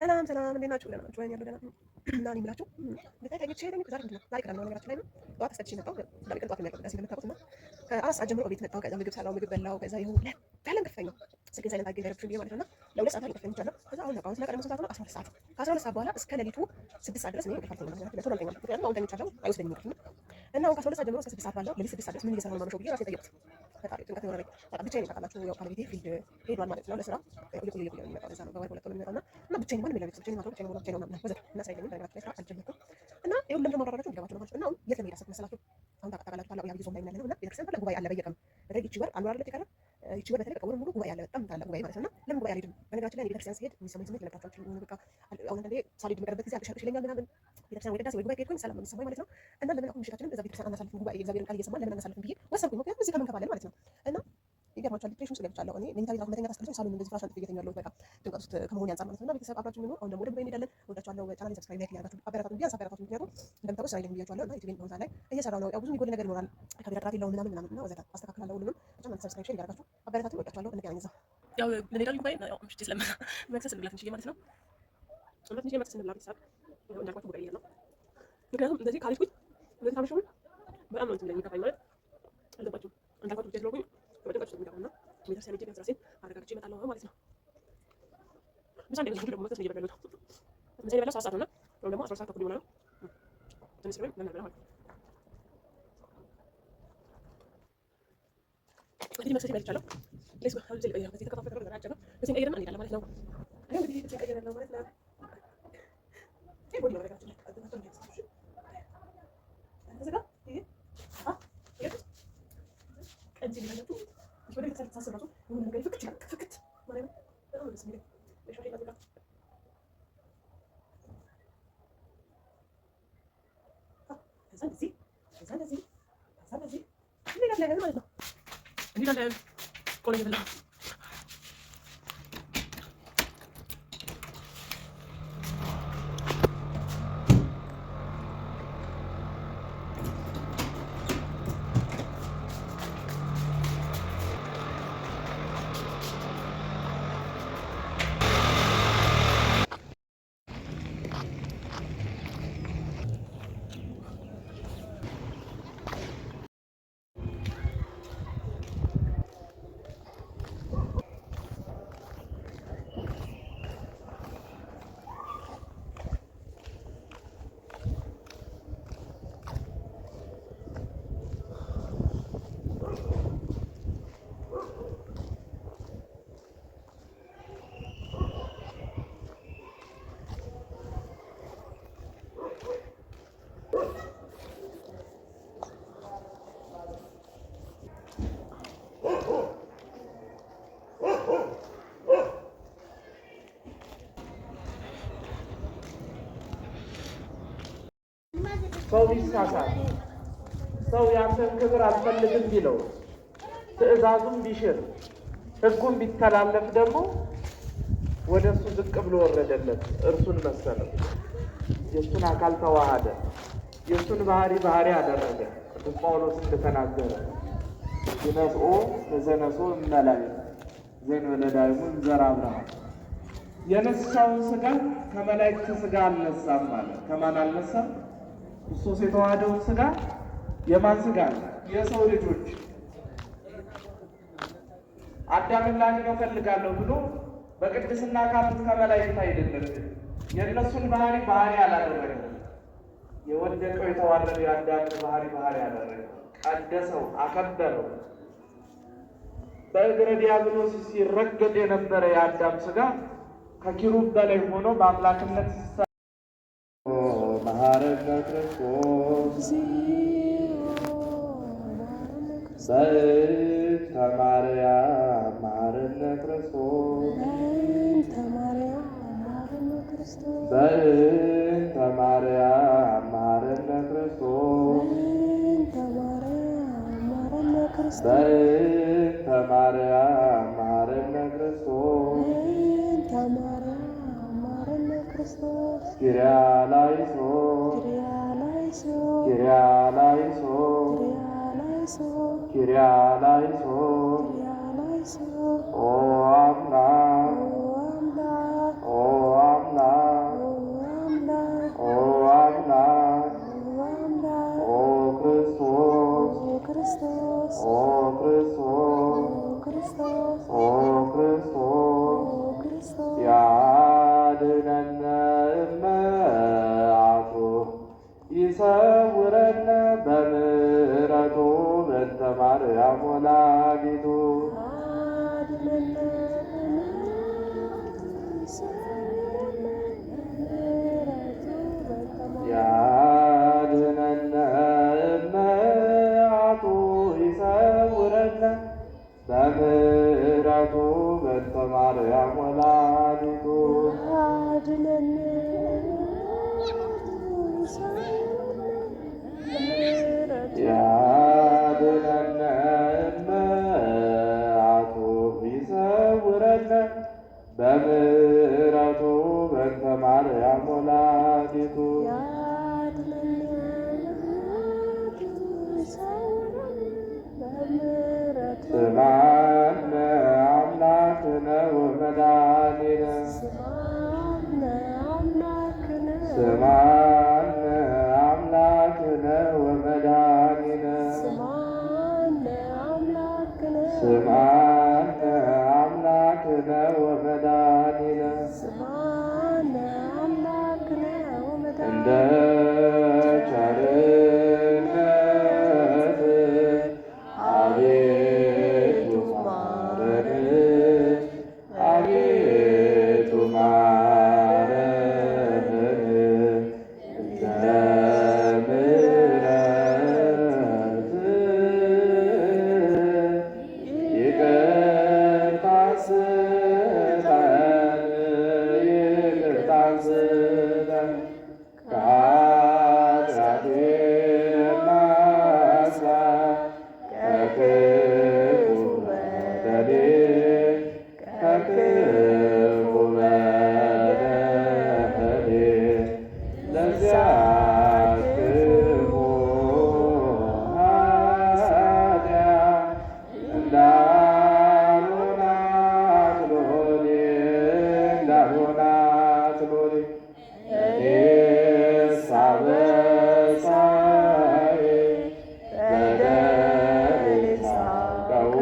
ሰላም ሰላም፣ እንዴት ናችሁ? ደህና ናችሁ? ወይኔ ያለው ደህና እና እኔ የምላችሁ በታይ ታይቼ ሄደኝ። ዛሬ ምንድን ነው ዛሬ ቅዳሜ ነው ነገራችን ላይ ነው። ጠዋት አስጠጥቼ መጣሁ። ቅዳሜ ቀን ጠዋት ነው ያለው እንደምታውቁት እና ከአራት ሰዓት ጀምሮ ቤት መጣሁ። ከዛ ምግብ ሰራሁ፣ ምግብ በላሁ። ከዛ የሆነ ያለን ከፍተኛ ስልኬን ሳይለንት አድርጌ ረብሽ ብዬ ማለት ነው እና ለሁለት ሰዓት ነው ከፍተኛ ይቻላል። ከዛ አሁን ነቃሁን ስነቃ ደግሞ ስንት ሰዓት ነው? 12 ሰዓት። ከ12 ሰዓት በኋላ እስከ ሌሊቱ 6 ሰዓት ድረስ እኔ እንቅልፍ አልተኛም ማለት ነው። ቶሎ አልተኛም፣ ምክንያቱም አሁን ተኝቻለሁ፣ አይወስደኝም እንቅልፍ እና አሁን ከ12 ሰዓት ጀምሮ እስከ 6 ሰዓት ባለው ሌሊት 6 ሰዓት ድረስ ምን እየሰራሁ ነው ማመሸው ብዬ ራሴን ጠየቅኩት። ፈጣሪ ጭንቀት የሆነ ብቻዬን ታውቃላችሁ። ያው ባለቤቴ ፊልድ ሄዷል ማለት ነው ለስራ እየቆየ ነው የሚመጣው። ለዛ ነው በወር ሁለት ነው የሚመጣው እና ብቻዬን ማንም የለም ቤተሰብ ብቻዬን ማለት ነው። ብቻዬን ምናምን ወዘተ እና ስራ የለኝም በነገራችን ላይ ስራ አልጀመርኩም እና ይሁን ለምን ማብራራችሁ እንዲገባችሁ ነው ማለት ነው። እና አሁን የት ለመሄድ አሰብኩ መሰላችሁ? አሁን ታውቃላችሁ ታላቁ የአብይ ጾም ላይ ያለነው እና ቤተክርስቲያን ታላቅ ጉባኤ አለ በየቀኑ በተለይ ይቺ ወር አንዱ አይደል የቀረው ይቺ ወር በተለይ በቃ ወር ሙሉ ጉባኤ አለ፣ በጣም ታላቅ ጉባኤ ማለት ነው። እና ለምን ጉባኤ አልሄድም? በነገራችን ላይ ቤተክርስቲያን ስሄድ የሚሰማኝ ስሜት ልነግራችሁ በቃ አሁን አንዳንዴ ሳልሄድ የምቀርበት ጊዜ አልቅሻለሁ ይለኛል ምናምን ቤተክርስቲያን ወይ ቅዳሴ ወይ ጉባኤ ከሄድኩኝ ሰላም ነው የሚሰማኝ ማለት ነው። እና ለምን አሁን ምሽታችንን እዛ ቤተክርስቲያን አናሳልፍም? ጉባኤ የእግዚአብሔርን ቃል እየሰማን ለምን አናሳልፍም ብዬ ወሰንኩኝ። ምክንያቱም እዚህ ከመንከባለን ማለት ነው እና ይገርማችኋል ዲፕሬሽን ውስጥ ገብቻለሁ። እኔ መኝታ ቤት መተኛት አስጠልቶኝ ሳሎን እንደዚህ ፍራሽ አንጥፌ እየተኛለሁ በቃ ጭንቀት ውስጥ ከመሆን አንፃር ማለት ነው። እና ቤተሰብ አብራችሁ ኑሩ። አሁን ደግሞ ወደ ጉባኤ እንሄዳለን። ወዳችኋለሁ። ቻናሌን ሰብስክራይብ ላይክ እያደረጋችሁ አበረታቱኝ፣ ቢያንስ አበረታቱኝ። ምክንያቱም እንደምታውቁት ስራ የለኝም ብያችኋለሁ እና ዩቲዩቤን በዛ ላይ እየሰራሁ ነው። ያው ብዙ የሚጎል ነገር ይኖራል፣ ካሜራ ጥራት የለውም ምናምን ምናምን እና ወዘተ አስተካክላለሁ ሁሉንም። ብቻ እናንተ ሰብስክራይብ ሼር እያደረጋችሁ አበረታቱኝ። ወዳችኋለሁ። እንገናኝ እዛ። ያው እንሄዳለን ጉባኤ ያው ምሽት ስለምን መክሰስ እንብላ ትንሽዬ ማለት ነው። ትንሽዬ መክሰስ እንብላ ቤተሰብ እንዳልኳችሁ ጉባኤ ነው። ምክንያቱም እንደዚህ ካልኩኝ እንደዚህ ታመሽው በጣም ነው እንትን የሚከፋኝ ማለት አልገባችሁም። እንዳልኳችሁ ብቻ ስለሆንኩኝ በጭንቀት ውስጥ የሚገባው እና ቤተክርስቲያን ሄጄ ቢያንስ ራሴን አረጋግጬ እመጣለሁ ማለት ነው። ምሳ እንደዚህ ደግሞ መክሰስ እየበላሁ ነው። ምሳ የበላሁ 7 ሰዓት ነው እና ደግሞ 12 ሰዓት ተኩል ይሆናል። ትንሽ ስለሆነ ለምን አልበላም ማለት ነው። እንግዲህ መክሰስ በልቻለሁ። ሌስ አሁን እዚህ ልቀይር በዚህ ተከፋፈለ ነገር አጨቀ በዚህ ቀይርና እንሄዳለን ማለት ነው። አሁን እንግዲህ እዚህ ቀይረን ነው ማለት ነው። ይሄ ቦዲ ነው ነገራችን ላይ አጥንታችን ነው ያስፈልሽ እዚህ ጋር ይሄ ቀንጂ ሊላችሁ ወደ ቤተሰብ ተሳስራችሁ የሆነ ነገር ፍክት ይላል ፍክት ማለት ነው። በጣም ደስ የሚል ለሻይ ማዘጋ ከዛ እንደዚህ እንሄዳለን ማለት ነው። እንሄዳለን ቆሎ እየበላሁ ሰው ቢሳሳት ሰው ያንተን ክብር አልፈልግም ቢለው ትዕዛዙን ቢሽር ሕጉን ቢተላለፍ ደግሞ ወደ እሱ ዝቅ ብሎ ወረደለት፣ እርሱን መሰለው። የእሱን አካል ተዋሃደ፣ የእሱን ባህሪ አደረገ። ቅዱስ ጳውሎስ እንደተናገረ ይነስኦ ለዘነሶ እመላእክት ዘእንበለዳይሙ እንዘራ አብርሃም። የነሳውን ስጋ ከመላእክት ስጋ አልነሳም ማለት ከማን አልነሳም? ክርስቶስ የተዋሃደውን ስጋ የማን ስጋ ነው? የሰው ልጆች። አዳምን ላድን እፈልጋለሁ ብሎ በቅድስና ካሉት ከመላእክት አይደለም። የእነሱን ባህሪ አላደረገም። የወደቀው የተዋረደው የአዳምን ባህሪ አደረገ። ቀደሰው፣ አከበረው። በእግረ ዲያብሎስ ሲረገጥ የነበረ የአዳም ስጋ ከኪሩብ በላይ ሆኖ በአምላክነት መሐረነ ክርስቶስ በእንተ ማርያም መሐረነ ክርስቶስ በእንተ ማርያም መሐረነ ክርስቶስ በእንተ ማርያም መሐረነ ክርስቶስ ኪርያላይሶን ኦ አምላክ ማርያም ወላዲቱ ያድኅነነ እመዓቱ ይሰውረነ በምሕረቱ በእንተ ማርያም ወላዲቱ ያድኅነነ እመዓቱ ይሰውረነ በምሕረቱ በእንተ ማርያም ወላዲቱ ስምዐነ አምላክነ ወመድኃኒነ ስምዐነ አምላክነ ወመድኃኒነ ስምዐነ አምላክነ ወመድኃኒነ እንደ ቸርነት አቤቱ ማረን፣ አቤቱ ማረን፣ እንደ ምሕረትህ ይቅርታን ስጠን፣ ይቅርታን ስጠን ከኃጢአቴ የማንጻት ከክፉ በደሌ ከክፉ በደሌ ለዚያች ክፉ ኃጢአት እንዳልሆናት ሎሌ እንዳልሆናት ሎሌ እኔስ አበሳዬ በደሌን ሳውቀው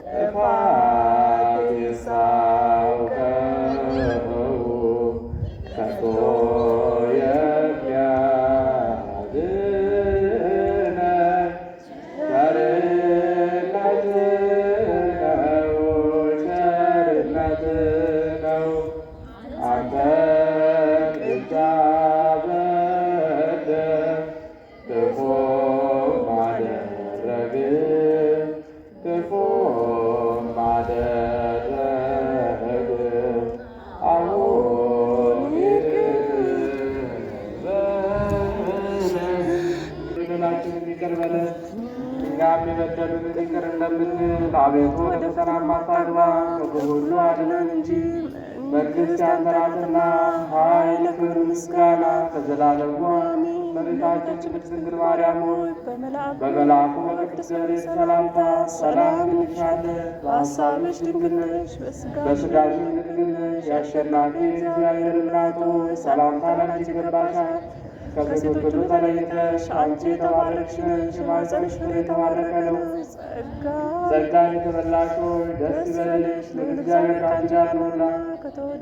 ጥፋቴን ሳውቀው ከቶ የሚያድነኝ ቸርነት ነው። አንተን ብቻ በደል ክፉም አደረግን፣ ክፉም አደረግን። አሁን በደላችንን ይቅር በለን እኛም የበደሉንን ይቅር እንደምንል። አቤቱ ወደ ፈተና አታግባን ከክፉ ሁሉ አድነን እንጂ መንግሥት ያንተ ናትና፣ ኃይል፣ ክብር፣ ምስጋና ከዘላለሙ አሜን። እመቤታችን ቅድስት ድንግል ማርያም ሆይ በመልአኩ በቅዱስ ገብርኤል ሰላምታ ሰላም እንልሻለን። በሐሳብሽ ድንግል ነሽ፣ በሥጋሽም ድንግል ነሽ። የአሸናፊ እግዚአብሔር እናት ሆይ ሰላምታ ላንቺ ይገባሻል። ከሴቶች ሁሉ ተለይተሽ አንቺ የተባረክሽ ነሽ፣ የማኅፀንሽ ፍሬ የተባረከ ነው። ጸጋን የተመላሽ ሆይ ደስ ይበልሽ፣ እግዚአብሔር ከአንቺ ጋር ነውና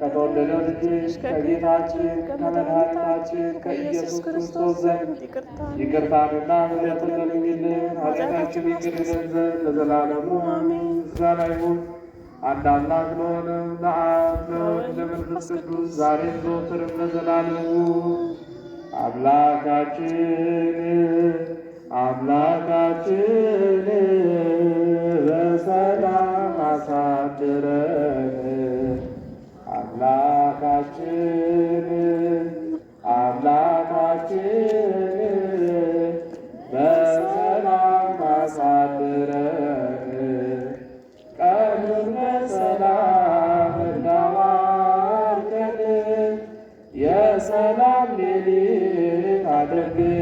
ከተወደደው ልጅሽ ከጌታችን ከመድኃኒታችን ከኢየሱስ ክርስቶስ ዘንድ ይቅርታንና ምሕረትን ለምኝልን ኃጢአታችንን ይቅር ይለን ዘንድ ለዘላለሙ አሜን። ምስጋና ይሁን አንድ አምላክ ለሆነው ለአብ ለወልድ ለመንፈስ ቅዱስ ዛሬም ዘወትርም ለዘላለሙ። አምላካችን በሰላም አሳድረን። አምላካችን በሰላም አሳድረን። ቀኑን በሰላም እንዳዋልከን የሰላም ሌሊት አድርገን